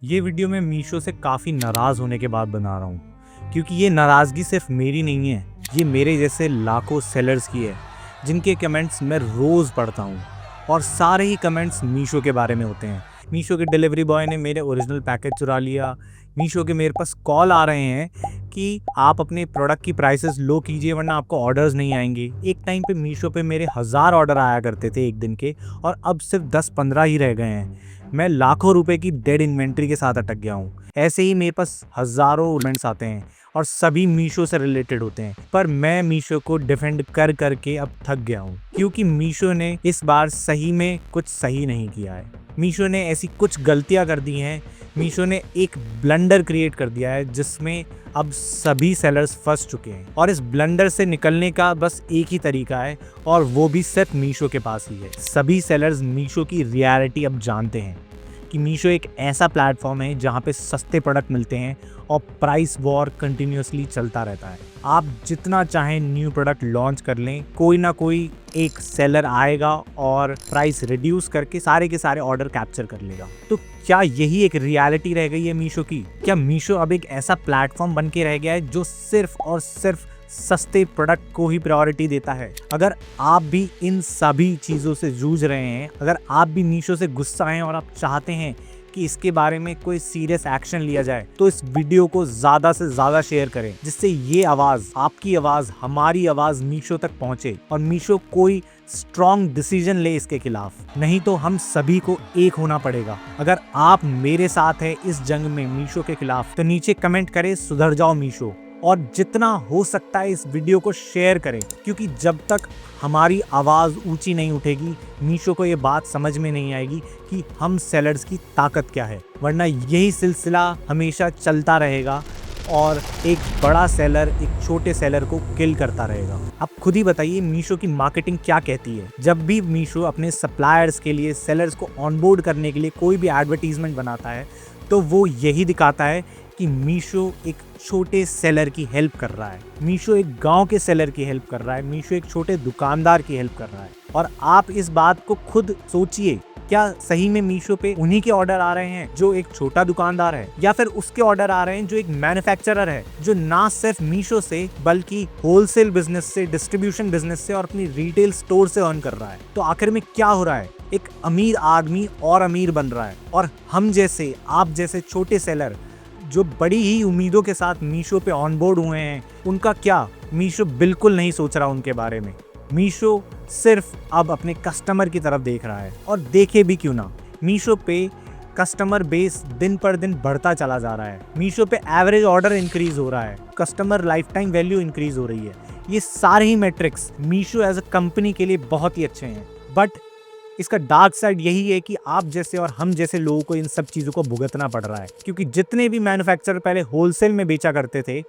ये वीडियो मैं मीशो से काफ़ी नाराज़ होने के बाद बना रहा हूँ, क्योंकि ये नाराज़गी सिर्फ मेरी नहीं है, ये मेरे जैसे लाखों सेलर्स की है जिनके कमेंट्स मैं रोज़ पढ़ता हूँ। और सारे ही कमेंट्स मीशो के बारे में होते हैं। मीशो के डिलीवरी बॉय ने मेरे ओरिजिनल पैकेज चुरा लिया। मीशो के मेरे पास कॉल आ रहे हैं कि आप अपने प्रोडक्ट की प्राइसेस लो कीजिए वरना आपको ऑर्डर्स नहीं आएंगे। एक टाइम पे मीशो पे मेरे 1000 ऑर्डर आया करते थे एक दिन के, और अब सिर्फ 10-15 ही रह गए हैं। मैं लाखों रुपए की डेड इन्वेंट्री के साथ अटक गया हूँ। ऐसे ही मेरे पास हजारों इवेंट्स आते हैं और सभी मीशो से रिलेटेड होते हैं, पर मैं मीशो को डिफेंड कर करके अब थक गया हूँ, क्योंकि मीशो ने इस बार सही में कुछ सही नहीं किया है। मीशो ने ऐसी कुछ गलतियां कर दी हैं। मीशो ने एक ब्लंडर क्रिएट कर दिया है जिसमें अब सभी सेलर्स फंस चुके हैं, और इस ब्लंडर से निकलने का बस एक ही तरीका है, और वो भी सिर्फ मीशो के पास ही है। सभी सेलर्स मीशो की रियलिटी अब जानते हैं कि मीशो एक ऐसा प्लेटफॉर्म है जहाँ पे सस्ते प्रोडक्ट मिलते हैं और प्राइस वॉर कंटिन्यूसली चलता रहता है। आप जितना चाहें न्यू प्रोडक्ट लॉन्च कर लें, कोई ना कोई एक सेलर आएगा और प्राइस रिड्यूस करके सारे के सारे ऑर्डर कैप्चर कर लेगा। तो क्या यही एक रियलिटी रह गई है मीशो की? क्या मीशो अब एक ऐसा प्लेटफॉर्म बन के रह गया है जो सिर्फ और सिर्फ सस्ते प्रोडक्ट को ही प्रायोरिटी देता है? अगर आप भी इन सभी चीज़ों से जूझ रहे हैं, अगर आप भी मीशो से गुस्सा हैं और आप चाहते हैं कि इसके बारे में कोई सीरियस एक्शन लिया जाए, तो इस वीडियो को ज़्यादा से ज़्यादा शेयर करें, जिससे ये आवाज़, आपकी आवाज़, हमारी आवाज़ मीशो तक पहुँचे और मीशो कोई स्ट्रॉन्ग डिसीजन ले इसके खिलाफ। नहीं तो हम सभी को एक होना पड़ेगा। अगर आप मेरे साथ हैं इस जंग में मीशो के खिलाफ, तो नीचे कमेंट करें सुधर जाओ मीशो, और जितना हो सकता है इस वीडियो को शेयर करें, क्योंकि जब तक हमारी आवाज़ ऊंची नहीं उठेगी, मीशो को ये बात समझ में नहीं आएगी कि हम सेलर्स की ताकत क्या है। वरना यही सिलसिला हमेशा चलता रहेगा और एक बड़ा सेलर एक छोटे सेलर को किल करता रहेगा। आप खुद ही बताइए मीशो की मार्केटिंग क्या कहती है? जब भी मीशो अपने सप्लायर्स के लिए, सेलर्स को ऑनबोर्ड करने के लिए कोई भी एडवर्टीजमेंट बनाता है, तो वो यही दिखाता है कि मीशो एक छोटे सेलर की हेल्प कर रहा है, मीशो एक गांव के सेलर की हेल्प कर रहा है, मीशो एक छोटे दुकानदार की हेल्प कर रहा है। और आप इस बात को खुद सोचिए, क्या सही में मीशो पे उन्हीं के ऑर्डर आ रहे हैं जो एक छोटा दुकानदार है, या फिर उसके ऑर्डर आ रहे हैं जो एक मैन्युफैक्चरर है, जो ना सिर्फ मीशो से बल्कि होलसेल बिजनेस से, डिस्ट्रीब्यूशन बिजनेस से और अपनी रिटेल स्टोर से अर्न कर रहा है? तो आखिर में क्या हो रहा है? एक अमीर आदमी और अमीर बन रहा है, और हम जैसे, आप जैसे छोटे सेलर जो बड़ी ही उम्मीदों के साथ मीशो पे ऑनबोर्ड हुए हैं, उनका क्या? मीशो बिल्कुल नहीं सोच रहा उनके बारे में। मीशो सिर्फ अब अपने कस्टमर की तरफ देख रहा है, और देखे भी क्यों ना। मीशो पे कस्टमर बेस दिन पर दिन बढ़ता चला जा रहा है। मीशो पे एवरेज ऑर्डर इंक्रीज हो रहा है, customer life time value increase हो रही है। ये सारे ही metrics Meesho as a company के लिए बहुत ही अच्छे हैं, बट इसका डार्क साइड यही है कि आप जैसे और हम जैसे लोगों को इन सब चीज़ों को भुगतना पड़ रहा है, क्योंकि जितने भी मैन्युफैक्चरर पहले होलसेल में बेचा करते थे,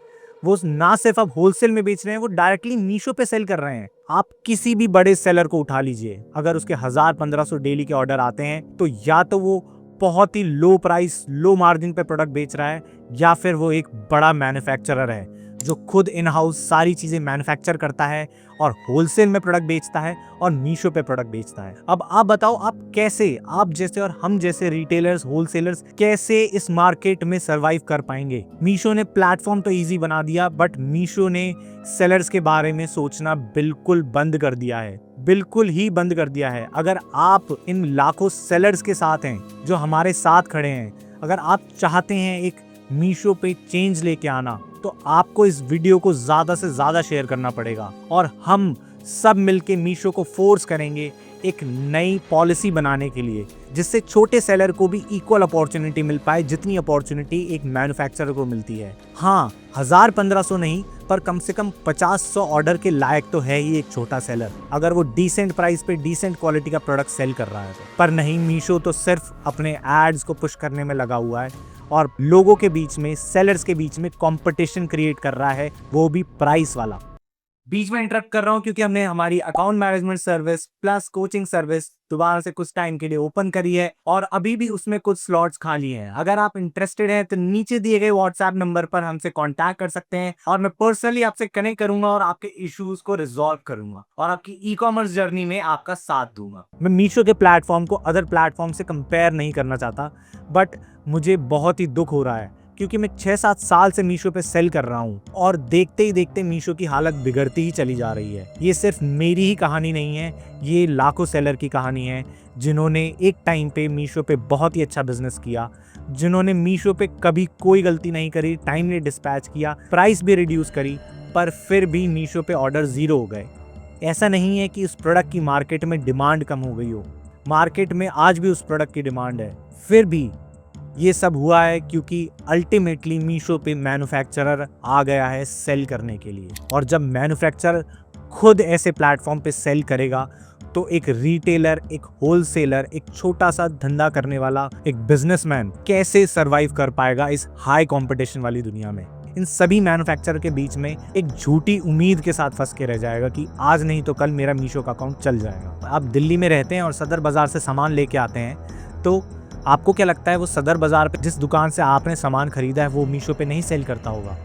वो ना सिर्फ अब होलसेल में बेच रहे हैं, वो डायरेक्टली मीशो पे सेल कर रहे हैं। आप किसी भी बड़े सेलर को उठा लीजिए, अगर उसके 1000-1500 डेली के ऑर्डर आते हैं, तो या तो वो बहुत ही लो प्राइस, लो मार्जिन पे प्रोडक्ट बेच रहा है, या फिर वो एक बड़ा मैन्युफैक्चरर है जो खुद इन हाउस सारी चीज़ें मैन्युफैक्चर करता है और होलसेल में प्रोडक्ट बेचता है और मीशो पे प्रोडक्ट बेचता है। अब आप बताओ, आप कैसे, आप जैसे और हम जैसे रिटेलर्स, होलसेलर्स कैसे इस मार्केट में सर्वाइव कर पाएंगे? मीशो ने प्लेटफॉर्म तो इजी बना दिया, बट मीशो ने सेलर्स के बारे में सोचना बिल्कुल बंद कर दिया है, बिल्कुल ही बंद कर दिया है। अगर आप इन लाखों सेलर्स के साथ हैं जो हमारे साथ खड़े हैं, अगर आप चाहते हैं एक मीशो पे चेंज लेके आना, तो आपको इस वीडियो को ज़्यादा से ज़्यादा शेयर करना पड़ेगा, और हम सब मिलके मीशो को फोर्स करेंगे एक नई पॉलिसी बनाने के लिए, जिससे छोटे सेलर को भी इक्वल अपॉर्चुनिटी मिल पाए जितनी अपॉर्चुनिटी एक मैन्युफैक्चरर को मिलती है। हाँ, 1000-1500 नहीं, पर कम से कम 50-100 ऑर्डर के लायक तो है ही एक छोटा सेलर, अगर वो डिसेंट प्राइस पे डिसेंट क्वालिटी का प्रोडक्ट सेल कर रहा है तो। पर नहीं, मीशो तो सिर्फ अपने एड्स को पुश करने में लगा हुआ है और लोगों के बीच में, सेलर्स के बीच में कंपटीशन क्रिएट कर रहा है, वो भी प्राइस वाला। बीच में इंटरप्ट कर रहा हूँ क्योंकि हमने हमारी account management service plus coaching service दोबारा से कुछ टाइम के लिए ओपन करी है और अभी भी उसमें कुछ स्लॉट्स खाली हैं। अगर आप इंटरेस्टेड हैं तो नीचे दिए गए व्हाट्सएप नंबर पर हमसे कांटेक्ट कर सकते हैं और मैं पर्सनली आपसे कनेक्ट करूंगा और आपके इश्यूज को रिजॉल्व करूंगा और आपकी ई कॉमर्स जर्नी में आपका साथ दूंगा। मैं मीशो के प्लेटफॉर्म को अदर प्लेटफॉर्म से कंपेयर नहीं करना चाहता, बट मुझे बहुत ही दुख हो रहा है क्योंकि मैं 6-7 साल से मीशो पे सेल कर रहा हूँ और देखते ही देखते मीशो की हालत बिगड़ती ही चली जा रही है। ये सिर्फ मेरी ही कहानी नहीं है, ये लाखों सेलर की कहानी है जिन्होंने एक टाइम पे मीशो पे बहुत ही अच्छा बिजनेस किया, जिन्होंने मीशो पे कभी कोई गलती नहीं करी, टाइमली डिस्पैच किया, प्राइस भी रिड्यूस करी, पर फिर भी मीशो पे ऑर्डर 0 हो गए। ऐसा नहीं है कि उस प्रोडक्ट की मार्केट में डिमांड कम हो गई हो, मार्केट में आज भी उस प्रोडक्ट की डिमांड है। फिर भी ये सब हुआ है क्योंकि अल्टीमेटली मीशो पे मैन्युफैक्चरर आ गया है सेल करने के लिए, और जब मैन्युफैक्चरर खुद ऐसे प्लेटफॉर्म पे सेल करेगा तो एक रिटेलर, एक होलसेलर, एक छोटा सा धंधा करने वाला, एक बिजनेसमैन कैसे सरवाइव कर पाएगा इस हाई कंपटीशन वाली दुनिया में। इन सभी मैन्युफैक्चरर के बीच में एक झूठी उम्मीद के साथ फंस के रह जाएगा कि आज नहीं तो कल मेरा मीशो का अकाउंट चल जाएगा। आप दिल्ली में रहते हैं और सदर बाजार से सामान लेके आते हैं, तो आपको क्या लगता है वो सदर बाजार पे जिस दुकान से आपने सामान खरीदा है वो मीशो पे नहीं सेल करता होगा?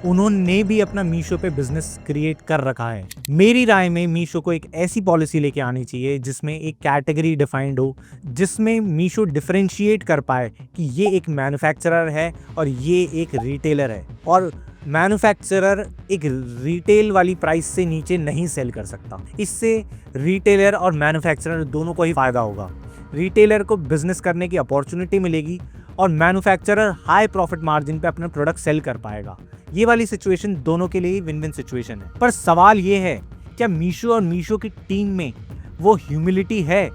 उन्होंने भी अपना मीशो पे बिजनेस क्रिएट कर रखा है। मेरी राय में मीशो को एक ऐसी पॉलिसी लेके आनी चाहिए जिसमें एक कैटेगरी डिफाइंड हो, जिसमें मीशो डिफरेंशिएट कर पाए कि ये एक मैन्युफैक्चरर है और ये एक रिटेलर है, और मैन्युफैक्चरर एक रिटेल वाली प्राइस से नीचे नहीं सेल कर सकता। इससे रिटेलर और मैन्युफैक्चरर दोनों को ही फायदा होगा। रिटेलर को बिजनेस करने की अपॉर्चुनिटी मिलेगी और मैन्युफैक्चरर हाई प्रॉफिट मार्जिन पे अपना प्रोडक्ट सेल कर पाएगा। ये वाली सिचुएशन दोनों के लिए विन विन सिचुएशन है। पर सवाल ये है, क्या मीशो और मीशो की टीम में वो ह्यूमिलिटी है?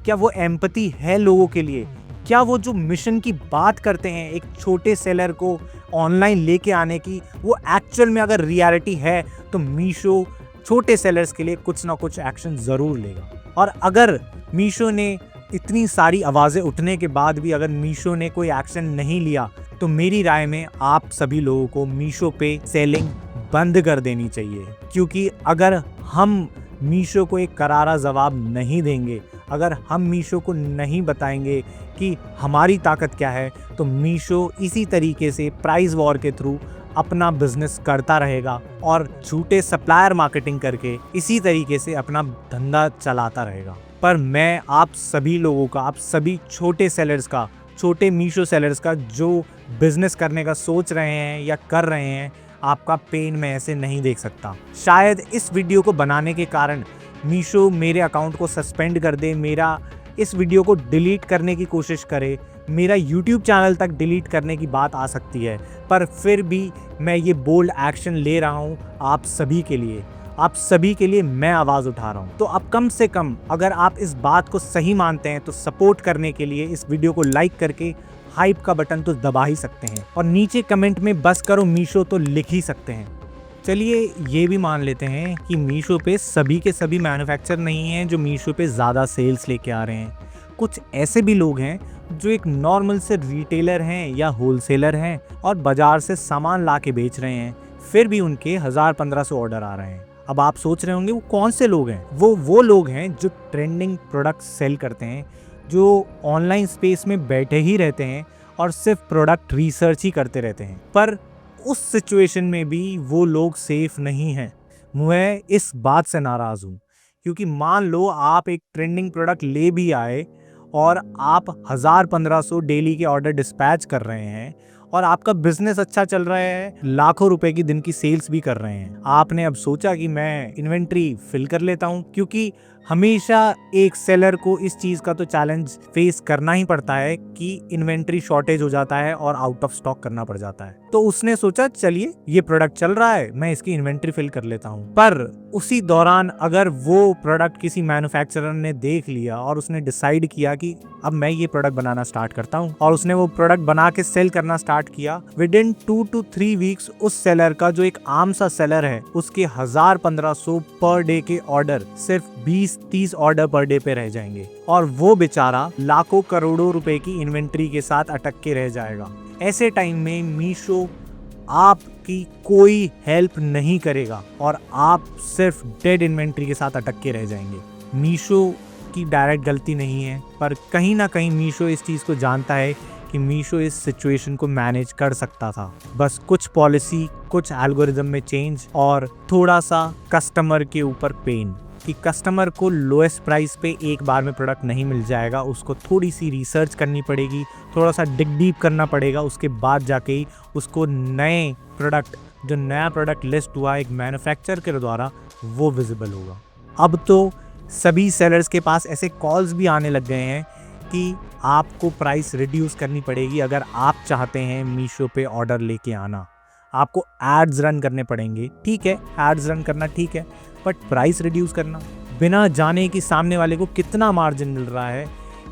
क्या वो एम्पैथी है लोगों के लिए? क्या वो जो मिशन की बात करते हैं एक छोटे सेलर को ऑनलाइन लेके आने की, वो एक्चुअल में अगर रियलिटी है तो मीशो छोटे सेलर्स के लिए कुछ ना कुछ एक्शन जरूर लेगा। और अगर मीशो ने इतनी सारी आवाज़ें उठने के बाद भी अगर मीशो ने कोई एक्शन नहीं लिया तो मेरी राय में आप सभी लोगों को मीशो पे सेलिंग बंद कर देनी चाहिए, क्योंकि अगर हम मीशो को एक करारा जवाब नहीं देंगे, अगर हम मीशो को नहीं बताएंगे कि हमारी ताकत क्या है, तो मीशो इसी तरीके से प्राइस वॉर के थ्रू अपना बिजनेस करता रहेगा और झूठे सप्लायर मार्केटिंग करके इसी तरीके से अपना धंधा चलाता रहेगा। पर मैं आप सभी लोगों का, आप सभी छोटे सेलर्स का, छोटे मीशो सेलर्स का जो बिजनेस करने का सोच रहे हैं या कर रहे हैं, आपका पेन मैं ऐसे नहीं देख सकता। शायद इस वीडियो को बनाने के कारण मीशो मेरे अकाउंट को सस्पेंड कर दे, मेरा इस वीडियो को डिलीट करने की कोशिश करे, मेरा यूट्यूब चैनल तक डिलीट करने की बात आ सकती है, पर फिर भी मैं ये बोल्ड एक्शन ले रहा हूँ आप सभी के लिए। आप सभी के लिए मैं आवाज़ उठा रहा हूँ। तो अब कम से कम अगर आप इस बात को सही मानते हैं तो सपोर्ट करने के लिए इस वीडियो को लाइक करके हाइप का बटन तो दबा ही सकते हैं, और नीचे कमेंट में बस करो मीशो तो लिख ही सकते हैं। चलिए ये भी मान लेते हैं कि मीशो पे सभी के सभी मैन्युफैक्चरर नहीं हैं जो मीशो पे ज़्यादा सेल्स लेके आ रहे हैं। कुछ ऐसे भी लोग हैं जो एक नॉर्मल से रिटेलर हैं या होलसेलर हैं और बाजार से सामान ला के बेच रहे हैं, फिर भी उनके 1000-1500 ऑर्डर आ रहे हैं। अब आप सोच रहे होंगे वो कौन से लोग हैं? वो लोग हैं जो ट्रेंडिंग प्रोडक्ट सेल करते हैं, जो ऑनलाइन स्पेस में बैठे ही रहते हैं और सिर्फ प्रोडक्ट रिसर्च ही करते रहते हैं। पर उस सिचुएशन में भी वो लोग सेफ नहीं हैं। मैं इस बात से नाराज़ हूँ, क्योंकि मान लो आप एक ट्रेंडिंग प्रोडक्ट ले भी आए और आप 1000-1500 डेली के ऑर्डर डिस्पैच कर रहे हैं और आपका बिजनेस अच्छा चल रहा है, लाखों रुपए की दिन की सेल्स भी कर रहे हैं। आपने अब सोचा कि मैं इन्वेंट्री फिल कर लेता हूँ, क्योंकि हमेशा एक सेलर को इस चीज़ का तो चैलेंज फेस करना ही पड़ता है कि इन्वेंट्री शॉर्टेज हो जाता है और आउट ऑफ स्टॉक करना पड़ जाता है। तो उसने सोचा चलिए ये प्रोडक्ट चल रहा है, मैं इसकी इन्वेंट्री फिल कर लेता हूँ। पर उसी दौरान अगर वो प्रोडक्ट किसी मैन्युफैक्चरर ने देख लिया और उसने डिसाइड किया कि अब मैं ये प्रोडक्ट बनाना स्टार्ट करता हूँ, और उसने वो प्रोडक्ट बना के सेल करना स्टार्ट किया, विद इन 2 to 3 वीक्स उस सेलर का, जो एक आम सा सेलर है, उसके 1000-1500 पर डे के ऑर्डर सिर्फ 20-30 ऑर्डर पर डे पे रह जाएंगे, और वो बेचारा लाखों करोड़ों रुपए की इन्वेंट्री के साथ अटक के रह जाएगा। ऐसे टाइम में मीशो आपकी कोई हेल्प नहीं करेगा और आप सिर्फ डेड इन्वेंट्री के साथ अटक के रह जाएंगे। मीशो की डायरेक्ट गलती नहीं है, पर कहीं ना कहीं मीशो इस चीज़ को जानता है कि मीशो इस सिचुएशन को मैनेज कर सकता था। बस कुछ पॉलिसी, कुछ एल्गोरिदम में चेंज और थोड़ा सा कस्टमर के ऊपर पेन कि कस्टमर को लोएस्ट प्राइस पे एक बार में प्रोडक्ट नहीं मिल जाएगा, उसको थोड़ी सी रिसर्च करनी पड़ेगी, थोड़ा सा डिग डीप करना पड़ेगा, उसके बाद जाके ही उसको जो नया प्रोडक्ट लिस्ट हुआ एक मैन्युफैक्चरर के द्वारा वो विजिबल होगा। अब तो सभी सेलर्स के पास ऐसे कॉल्स भी आने लग गए हैं कि आपको प्राइस रिड्यूस करनी पड़ेगी अगर आप चाहते हैं मीशो पे ऑर्डर लेके आना। आपको एड्स रन करने पड़ेंगे, ठीक है, एड्स रन करना ठीक है, बट प्राइस रिड्यूस करना बिना जाने कि सामने वाले को कितना मार्जिन मिल रहा है।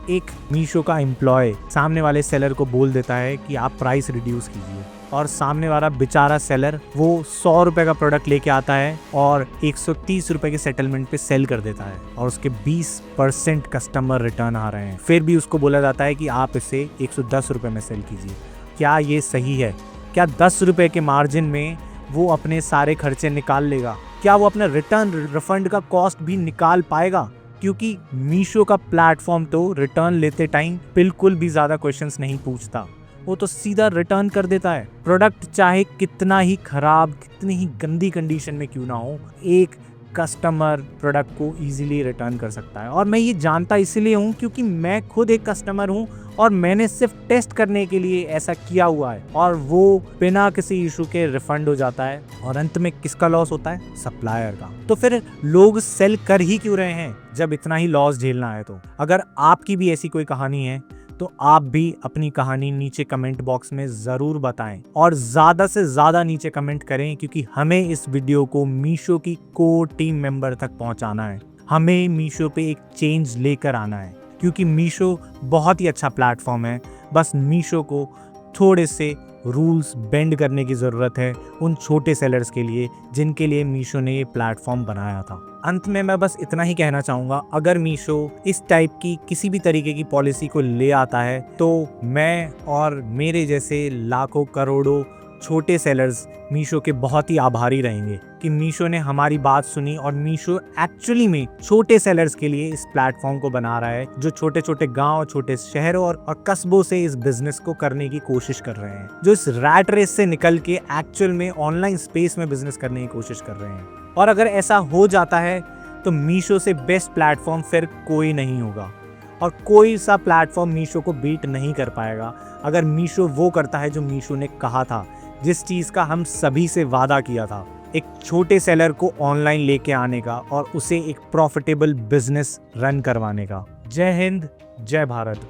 एक मीशो का एम्प्लॉय सामने वाले सेलर को बोल देता है कि आप प्राइस रिड्यूस कीजिए, और सामने वाला बेचारा सेलर वो 100 रुपये का प्रोडक्ट लेके आता है और 130 रुपये के सेटलमेंट पे सेल कर देता है, और उसके 20% कस्टमर रिटर्न आ रहे हैं। फिर भी उसको बोला जाता है कि आप इसे 110 रुपये में सेल कीजिए। क्या ये सही है? क्या 10 रुपये के मार्जिन में वो अपने सारे खर्चे निकाल लेगा? क्या वो अपना रिफंड का कॉस्ट भी निकाल पाएगा? क्योंकि मीशो का प्लेटफॉर्म तो रिटर्न लेते टाइम बिल्कुल भी ज़्यादा क्वेश्चंस नहीं पूछता, वो तो सीधा रिटर्न कर देता है। प्रोडक्ट चाहे कितना ही खराब, कितनी ही गंदी कंडीशन में क्यों ना हो, एक कस्टमर प्रोडक्ट को इजीली रिटर्न कर सकता है। और मैं ये जानता इसलिए हूँ क्योंकि मैं खुद एक कस्टमर हूँ और मैंने सिर्फ टेस्ट करने के लिए ऐसा किया हुआ है, और वो बिना किसी इशू के रिफंड हो जाता है। और अंत में किसका लॉस होता है? सप्लायर का। तो फिर लोग सेल कर ही क्यों रहे हैं जब इतना ही लॉस झेलना है? तो अगर आपकी भी ऐसी कोई कहानी है तो आप भी अपनी कहानी नीचे कमेंट बॉक्स में ज़रूर बताएं, और ज़्यादा से ज़्यादा नीचे कमेंट करें, क्योंकि हमें इस वीडियो को मीशो की कोर टीम मेंबर तक पहुंचाना है। हमें मीशो पे एक चेंज लेकर आना है, क्योंकि मीशो बहुत ही अच्छा प्लेटफॉर्म है। बस मीशो को थोड़े से रूल्स बेंड करने की ज़रूरत है उन छोटे सेलर्स के लिए जिनके लिए मीशो ने ये प्लेटफॉर्म बनाया था। अंत में मैं बस इतना ही कहना चाहूँगा, अगर मीशो इस टाइप की किसी भी तरीके की पॉलिसी को ले आता है तो मैं और मेरे जैसे लाखों करोड़ों छोटे सेलर्स मीशो के बहुत ही आभारी रहेंगे कि मीशो ने हमारी बात सुनी, और मीशो एक्चुअली में छोटे सेलर्स के लिए इस प्लेटफॉर्म को बना रहा है, जो छोटे छोटे गांव, छोटे शहरों और कस्बों से इस बिजनेस को करने की कोशिश कर रहे हैं, जो इस रैट रेस से निकल के एक्चुअल में ऑनलाइन स्पेस में बिजनेस करने की कोशिश कर रहे हैं। और अगर ऐसा हो जाता है तो मीशो से बेस्ट प्लेटफॉर्म फिर कोई नहीं होगा, और कोई सा प्लेटफॉर्म मीशो को बीट नहीं कर पाएगा अगर मीशो वो करता है जो मीशो ने कहा था, जिस चीज़ का हम सभी से वादा किया था, एक छोटे सेलर को ऑनलाइन लेके आने का और उसे एक प्रॉफिटेबल बिजनेस रन करवाने का। जय हिंद, जय भारत।